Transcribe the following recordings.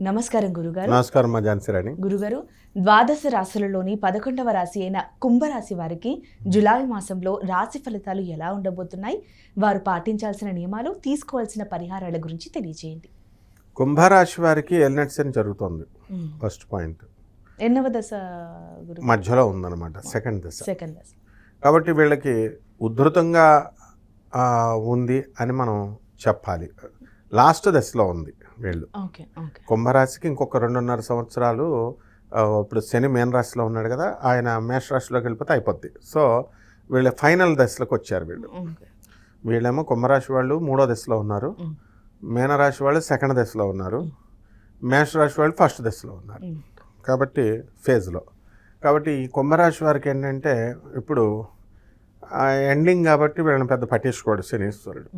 నమస్కారం గురుగారు. నమస్కారం మా ఝాన్సీరాణి. గురుగారు, ద్వాదశ రాశులలోని 11వ రాశి అయిన కుంభరాశి వారికి జులై మాసంలో రాశి ఫలితాలు ఎలా ఉండబోతున్నాయి, వారు పాటించాల్సిన నియమాలు, తీసుకోవాల్సిన పరిహారాల గురించి తెలియజేయండి. కుంభరాశి వారికి ఎల్నెట్సన్ జరుగుతుంది. ఫస్ట్ పాయింట్ ఎన్నవ దశ మధ్యలో ఉందన్నమాట, సెకండ్ దశ. దశ కాబట్టి వీళ్ళకి ఉధృతంగా ఉంది అని మనం చెప్పాలి. లాస్ట్ దశలో ఉంది వీళ్ళు. కుంభరాశికి ఇంకొక 2.5 సంవత్సరాలు. ఇప్పుడు శని మేన రాశిలో ఉన్నాడు కదా, ఆయన మేష రాశిలోకి వెళ్ళిపోతే అయిపోద్ది. సో వీళ్ళ ఫైనల్ దశలోకి వచ్చారు వీళ్ళు. వీళ్ళేమో కుంభరాశి వాళ్ళు 3వ దశలో ఉన్నారు, మీనరాశి వాళ్ళు 2nd దశలో ఉన్నారు, మేషరాశి వాళ్ళు 1st దశలో ఉన్నారు. కాబట్టి ఫేజ్లో. కాబట్టి ఈ కుంభరాశి వారికి ఏంటంటే ఇప్పుడు ఎండింగ్ కాబట్టి వీళ్ళని పెద్ద పట్టించుకోడు శనీశ్వరుడు.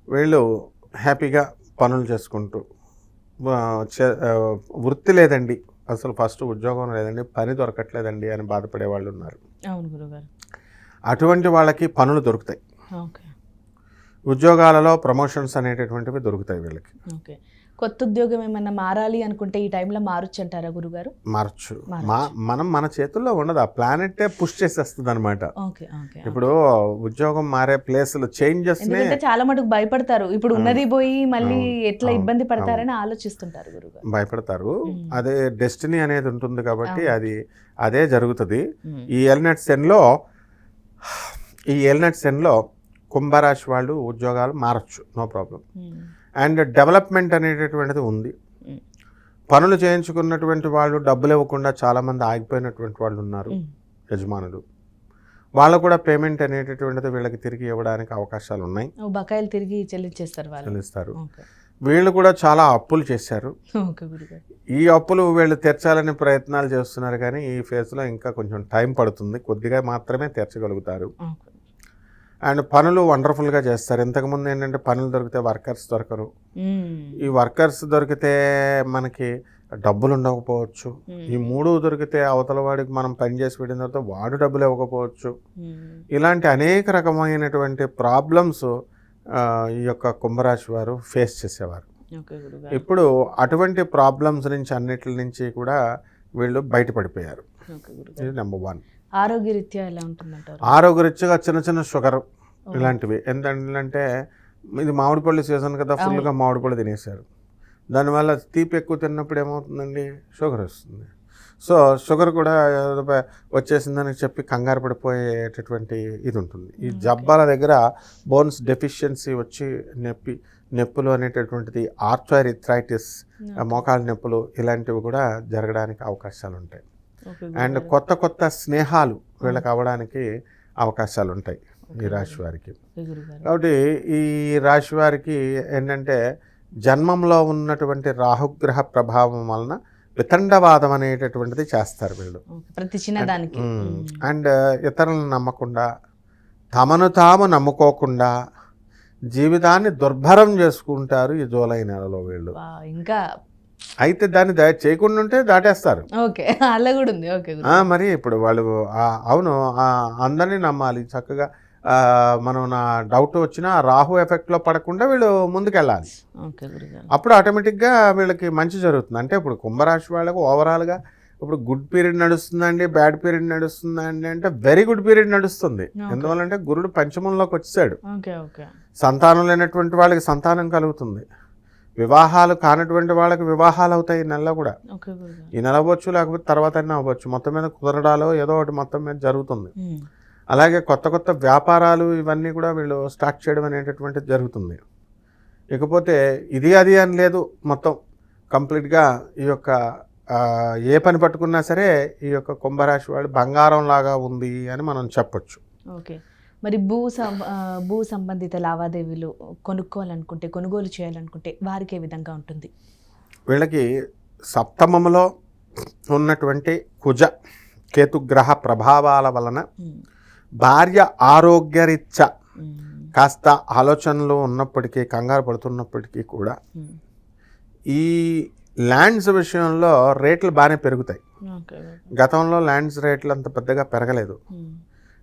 వీళ్ళు హ్యాపీగా పనులు చేసుకుంటూ, వృత్తి లేదండి అసలు, ఫస్ట్ ఉద్యోగం లేదండి, పని దొరకట్లేదండి అని బాధపడే వాళ్ళు ఉన్నారు. అటువంటి వాళ్ళకి పనులు దొరుకుతాయి. ఉద్యోగాలలో ప్రమోషన్స్ అనేటటువంటివి దొరుకుతాయి వీళ్ళకి. కొత్త ఉద్యోగం ఏమన్నా మారాలి అనుకుంటే ఈ టైంలో మారచ్చు అంటారా గురుగారు? మారచ్చు. మన చేతుల్లో ఉండదు, ఆ ప్లానెటే పుష్ చేసేస్తుంది అనమాట. ఇప్పుడు ఉద్యోగం మారే ప్లేసులు చేంజెస్ చాలా మటుకు భయపడతారు. ఇప్పుడు ఉన్నది పోయి మళ్ళీ ఎట్లా ఇబ్బంది పడతారని ఆలోచిస్తుంటారు గురుగారు. భయపడతారు. అదే డెస్టినీ అనేది ఉంటుంది కాబట్టి అదే జరుగుతుంది. ఈ ఎల్నెట్ సెన్లో కుంభరాశి వాళ్ళు ఉద్యోగాలు మారచ్చు, నో ప్రాబ్లం. అండ్ డెవలప్మెంట్ అనేటటువంటిది ఉంది. పనులు చేయించుకున్నటువంటి వాళ్ళు డబ్బులు ఇవ్వకుండా చాలామంది ఆగిపోయినటువంటి వాళ్ళు ఉన్నారు, యజమానులు. వాళ్ళు కూడా పేమెంట్ అనేటటువంటిది వీళ్ళకి తిరిగి ఇవ్వడానికి అవకాశాలు ఉన్నాయి. బకాయిలు తిరిగి చెల్లిస్తారు. వీళ్ళు కూడా చాలా అప్పులు చేశారు. ఈ అప్పులు వీళ్ళు తీర్చాలని ప్రయత్నాలు చేస్తున్నారు, కానీ ఈ ఫేజ్లో ఇంకా కొంచెం టైం పడుతుంది, కొద్దిగా మాత్రమే తీర్చగలుగుతారు. అండ్ పనులు వండర్ఫుల్గా చేస్తారు. ఇంతకుముందు ఏంటంటే పనులు దొరికితే వర్కర్స్ దొరకరు. ఈ వర్కర్స్ దొరికితే మనకి డబ్బులు ఉండకపోవచ్చు. ఈ 3 దొరికితే అవతల వాడికి మనం పని చేసి పెట్టిన తర్వాత వాడు డబ్బులు ఇవ్వకపోవచ్చు. ఇలాంటి అనేక రకమైనటువంటి ప్రాబ్లమ్స్ ఈ యొక్క కుంభరాశి వారు ఫేస్ చేసేవారు. ఇప్పుడు అటువంటి ప్రాబ్లమ్స్ నుంచి అన్నిటి నుంచి కూడా వీళ్ళు బయటపడిపోయారు. ఇది నెంబర్ 1. ఆరోగ్యరీత్యా ఎలా ఉంటుందంటారు? ఆరోగ్యరీత్యాగా చిన్న షుగర్ ఇలాంటివి. ఏంటంటే ఇది మామిడి పళ్ళు సీజన్ కదా, ఫుల్గా మామిడి పళ్ళు తినేశారు. దానివల్ల తీపి ఎక్కువ తిన్నప్పుడు ఏమవుతుందండి, షుగర్ వస్తుంది. సో షుగర్ కూడా వచ్చేసిందని చెప్పి కంగారు పడిపోయేటటువంటి ఇది ఉంటుంది. ఈ జబ్బాల దగ్గర బోన్స్ డెఫిషియన్సీ వచ్చి నొప్పులు అనేటటువంటిది, ఆర్థరైటిస్, మోకాళ్ళ నొప్పులు ఇలాంటివి కూడా జరగడానికి అవకాశాలు ఉంటాయి. అండ్ కొత్త స్నేహాలు వీళ్ళకి అవ్వడానికి అవకాశాలు ఉంటాయి ఈ రాశి వారికి. కాబట్టి ఈ రాశి వారికి ఏంటంటే జన్మంలో ఉన్నటువంటి రాహుగ్రహ ప్రభావం వలన వితండవాదం అనేటటువంటిది చేస్తారు వీళ్ళు ప్రతి చిన్నదానికి. అండ్ ఇతరులను నమ్మకుండా, తమను తాము నమ్ముకోకుండా జీవితాన్ని దుర్భరం చేసుకుంటారు ఈ జూలై నెలలో వీళ్ళు. ఇంకా అయితే దాన్ని చేయకుండా ఉంటే దాటేస్తారు. అలా కూడా ఉంది. మరి ఇప్పుడు వాళ్ళు అవును అందరినీ నమ్మాలి చక్కగా. మనం నా డౌట్ వచ్చినా రాహు ఎఫెక్ట్లో పడకుండా వీళ్ళు ముందుకెళ్ళాలి. అప్పుడు ఆటోమేటిక్గా వీళ్ళకి మంచి జరుగుతుంది. అంటే ఇప్పుడు కుంభరాశి వాళ్ళకు ఓవరాల్గా ఇప్పుడు గుడ్ పీరియడ్ నడుస్తుందండి, బ్యాడ్ పీరియడ్ నడుస్తుందండి అంటే వెరీ గుడ్ పీరియడ్ నడుస్తుంది. ఎందువల్లంటే గురుడు పంచమంలోకి వచ్చాడు. సంతానం లేనటువంటి వాళ్ళకి సంతానం కలుగుతుంది. వివాహాలు కానటువంటి వాళ్ళకి వివాహాలు అవుతాయి ఈ నెలలో కూడా. ఈ నెల అవ్వచ్చు, లేకపోతే తర్వాత అయినా అవ్వచ్చు. మొత్తం మీద కుదరడాలో ఏదో ఒకటి మొత్తం మీద జరుగుతుంది. అలాగే కొత్త వ్యాపారాలు ఇవన్నీ కూడా వీళ్ళు స్టార్ట్ చేయడం అనేటటువంటిది జరుగుతుంది. ఇకపోతే ఇది అది అని లేదు, మొత్తం కంప్లీట్గా ఈ యొక్క ఏ పని పట్టుకున్నా సరే ఈ యొక్క కుంభరాశి వాళ్ళు బంగారం లాగా ఉంది అని మనం చెప్పొచ్చు. మరి భూ సంబంధిత లావాదేవీలు కొనుక్కోవాలనుకుంటే, కొనుగోలు చేయాలనుకుంటే వారికి ఏ విధంగా ఉంటుంది? వీళ్ళకి సప్తమంలో ఉన్నటువంటి కుజ కేతుగ్రహ ప్రభావాల వలన భార్య ఆరోగ్యరీత్యా కాస్త ఆలోచనలు ఉన్నప్పటికీ, కంగారు పడుతున్నప్పటికీ కూడా ఈ ల్యాండ్స్ విషయంలో రేట్లు బాగానే పెరుగుతాయి. గతంలో ల్యాండ్స్ రేట్లు అంత పెద్దగా పెరగలేదు.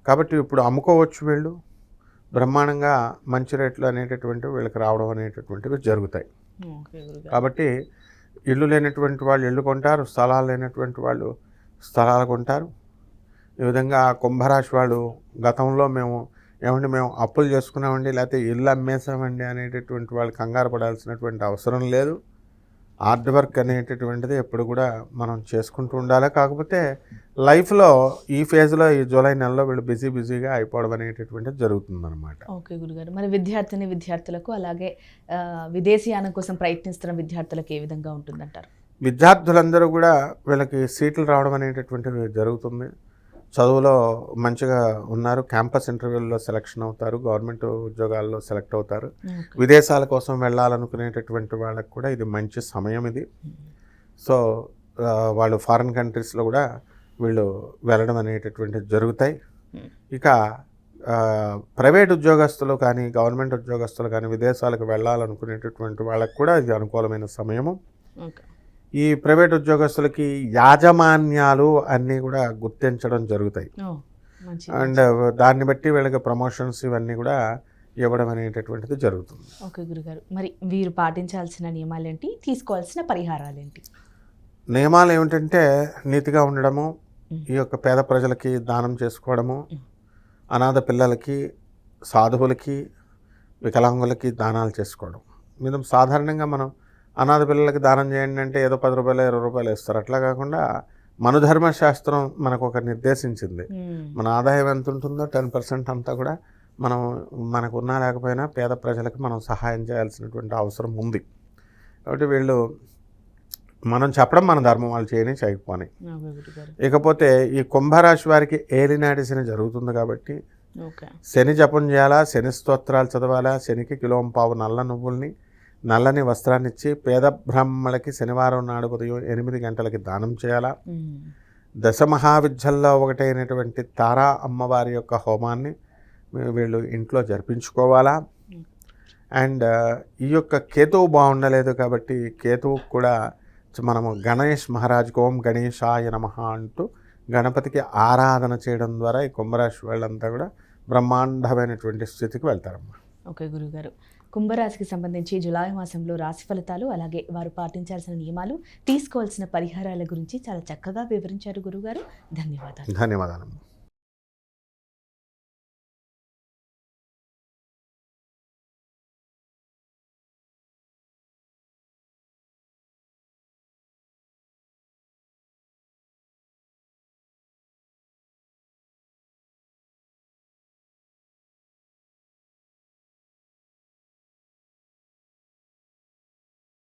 కాబట్టి ఇప్పుడు అమ్ముకోవచ్చు వీళ్ళు. బ్రహ్మాండంగా మంచి రేట్లు అనేటటువంటివి వీళ్ళకి రావడం అనేటటువంటివి జరుగుతాయి. కాబట్టి ఇల్లు లేనటువంటి వాళ్ళు ఇల్లు కొంటారు, స్థలాలు లేనటువంటి వాళ్ళు స్థలాలు కొంటారు. ఈ విధంగా కుంభరాశి వాళ్ళు గతంలో మేము అప్పులు చేసుకున్నామండి, లేకపోతే ఇల్లు అమ్మేసామండి అనేటటువంటి వాళ్ళు కంగారు పడాల్సినటువంటి అవసరం లేదు. హార్డ్ వర్క్ అనేటటువంటిది ఎప్పుడు కూడా మనం చేసుకుంటూ ఉండాలి. కాకపోతే లైఫ్లో ఈ ఫేజ్లో ఈ జూలై నెలలో వీళ్ళు బిజీగా అయిపోవడం అనేటటువంటిది జరుగుతుందన్నమాట. ఓకే గురుగారు, మరి విద్యార్థులకు అలాగే విదేశీయానం కోసం ప్రయత్నిస్తున్న విద్యార్థులకు ఏ విధంగా ఉంటుందంటారు? విద్యార్థులందరూ కూడా వీళ్ళకి సీట్లు రావడం అనేటటువంటిది జరుగుతుంది. చదువులో మంచిగా ఉన్నారు, క్యాంపస్ ఇంటర్వ్యూల్లో సెలక్షన్ అవుతారు, గవర్నమెంట్ ఉద్యోగాల్లో సెలెక్ట్ అవుతారు. విదేశాల కోసం వెళ్ళాలనుకునేటటువంటి వాళ్ళకి కూడా ఇది మంచి సమయం ఇది. సో వాళ్ళు ఫారిన్ కంట్రీస్లో కూడా వీళ్ళు వెళ్ళడం అనేటటువంటిది జరుగుతాయి. ఇక ప్రైవేట్ ఉద్యోగస్తులు కానీ గవర్నమెంట్ ఉద్యోగస్తులు కానీ విదేశాలకు వెళ్ళాలనుకునేటటువంటి వాళ్ళకి కూడా ఇది అనుకూలమైన సమయము. ఈ ప్రైవేట్ ఉద్యోగస్తులకి యాజమాన్యాలు అన్నీ కూడా గుర్తించడం జరుగుతాయి. అండ్ దాన్ని బట్టి వీళ్ళకి ప్రమోషన్స్ ఇవన్నీ కూడా ఇవ్వడం అనేటటువంటిది జరుగుతుంది. ఓకే గురుగారు, మరి వీరు పాటించాల్సిన నియమాలు ఏంటి, తీసుకోవాల్సిన పరిహారాలు ఏంటి? నియమాలు ఏమిటంటే నీతిగా ఉండడము, ఈ యొక్క పేద ప్రజలకి దానం చేసుకోవడము, అనాథ పిల్లలకి, సాధువులకి, వికలాంగులకి దానాలు చేసుకోవడం. మీద సాధారణంగా మనం అనాథ పిల్లలకి దానం చేయండి అంటే ఏదో 10 రూపాయలు 20 రూపాయలు ఇస్తారు. అట్లా కాకుండా మనుధర్మ శాస్త్రం మనకు ఒక నిర్దేశించింది. మన ఆదాయం ఎంత ఉంటుందో 10% అంతా కూడా మనకు ఉన్నా లేకపోయినా పేద ప్రజలకు మనం సహాయం చేయాల్సినటువంటి అవసరం ఉంది. కాబట్టి వీళ్ళు మనం చెప్పడం మన ధర్మం, వాళ్ళు చేయకపోని. ఇకపోతే ఈ కుంభరాశి వారికి ఏలినాటి శని జరుగుతుంది కాబట్టి శని జపం చేయాలా, శని స్తోత్రాలు చదవాలా, శనికి కిలోంపావు నల్ల నువ్వుల్ని, నల్లని వస్త్రాన్ని ఇచ్చి పేద బ్రాహ్మణులకి శనివారం నాడు ఉదయం 8 గంటలకి దానం చేయాలా. దశమహావిద్యల్లో ఒకటైనటువంటి తారా అమ్మవారి యొక్క హోమాన్ని వీళ్ళు ఇంట్లో జరిపించుకోవాలా. అండ్ ఈ యొక్క కేతువు బాగుండలేదు కాబట్టి కేతువు కూడా మనము గణేష్ మహారాజ్కి ఓం గణేశాయ నమః అంటూ గణపతికి ఆరాధన చేయడం ద్వారా ఈ కుంభరాశి వాళ్ళంతా కూడా బ్రహ్మాండమైనటువంటి స్థితికి వెళ్తారమ్మా. ఓకే గురుగారు, కుంభరాశికి సంబంధించి జులై మాసంలో రాశి ఫలితాలు అలాగే వారు పాటించాల్సిన నియమాలు, తీసుకోవాల్సిన పరిహారాల గురించి చాలా చక్కగా వివరించారు గురుగారు. ధన్యవాదాలు. ధన్యవాదాలు.